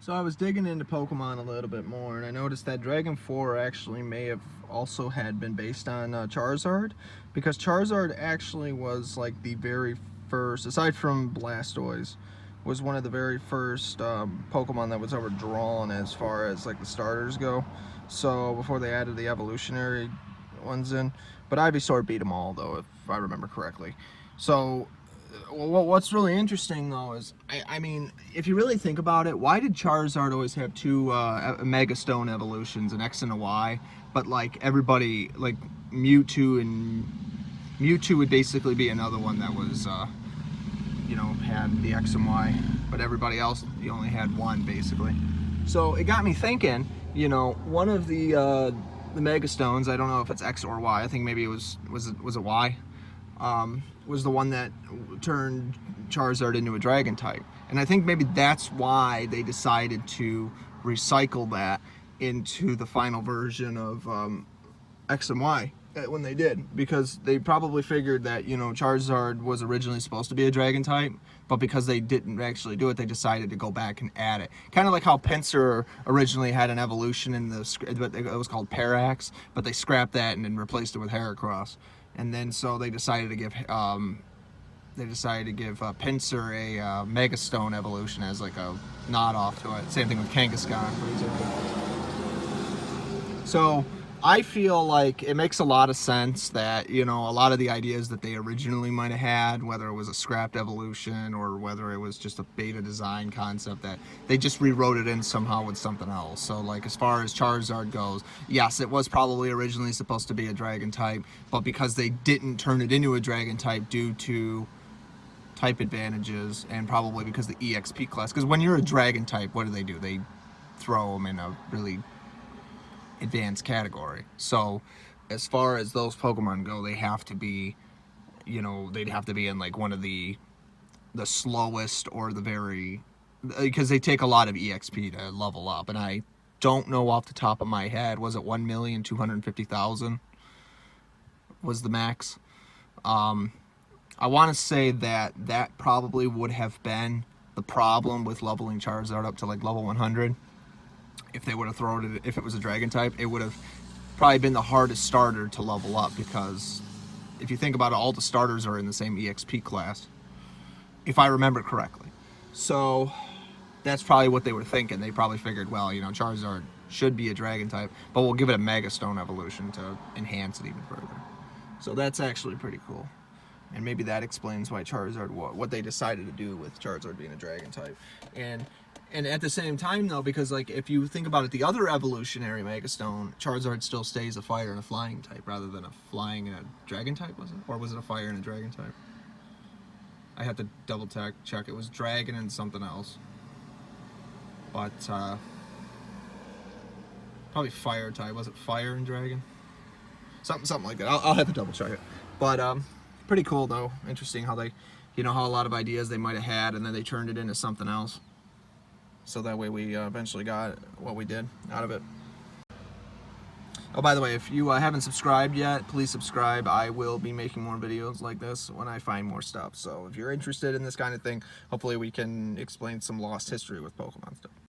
So I was digging into Pokemon a little bit more, and I noticed that Dragon 4 actually may have also had been based on Charizard, because Charizard actually was like the very first, aside from Blastoise, was one of the very first Pokemon that was ever drawn as far as like the starters go. So before they added the evolutionary ones in, but Ivysaur beat them all though, if I remember correctly. So what's really interesting though is, I mean, if you really think about it, why did Charizard always have two Mega Stone evolutions, an X and a Y, but like everybody, like Mewtwo would basically be another one that was, you know, had the X and Y, but everybody else, you only had one basically. So it got me thinking, you know, one of the Mega Stones, I don't know if it's X or Y, I think maybe it was it Y, was the one that turned Charizard into a Dragon type. And I think maybe that's why they decided to recycle that into the final version of X and Y when they did, because they probably figured that, you know, Charizard was originally supposed to be a Dragon type, but because they didn't actually do it, they decided to go back and add it. Kind of like how Pinsir originally had an evolution in the script, but it was called Parax, but they scrapped that and then replaced it with Heracross. And then so they decided to give Pinsir a Mega Stone evolution as like a nod off to it. Same thing with Kangaskhan, for example. So I feel like it makes a lot of sense that, you know, a lot of the ideas that they originally might have had, whether it was a scrapped evolution or whether it was just a beta design concept, that they just rewrote it in somehow with something else. So like as far as Charizard goes, yes, it was probably originally supposed to be a Dragon type, but because they didn't turn it into a Dragon type due to type advantages and probably because the EXP class, because when you're a Dragon type, what do? They throw them in a really advanced category. So as far as those Pokemon go, they have to be, you know, they'd have to be in like one of the slowest or the very, because they take a lot of EXP to level up, and I don't know off the top of my head, was it 1,250,000 was the max? I want to say that probably would have been the problem with leveling Charizard up to like level 100. If they would have thrown it, if it was a Dragon type, it would have probably been the hardest starter to level up, because if you think about it, all the starters are in the same EXP class, if I remember correctly. So that's probably what they were thinking. They probably figured, well, you know, Charizard should be a Dragon type, but we'll give it a Mega Stone evolution to enhance it even further. So that's actually pretty cool. And maybe that explains why Charizard, what they decided to do with Charizard being a Dragon type. And at the same time, though, because like if you think about it, the other evolutionary Mega Stone, Charizard still stays a fire and a flying type rather than a flying and a Dragon type, was it? Or was it a fire and a Dragon type? I have to double check. It was Dragon and something else. But probably fire type. Was it fire and Dragon? Something like that. I'll have to double check it. But pretty cool though. Interesting how they, you know, how a lot of ideas they might have had and then they turned it into something else. So that way we eventually got what we did out of it. Oh, by the way, if you haven't subscribed yet, please subscribe. I will be making more videos like this when I find more stuff. So if you're interested in this kind of thing, hopefully we can explain some lost history with Pokemon stuff.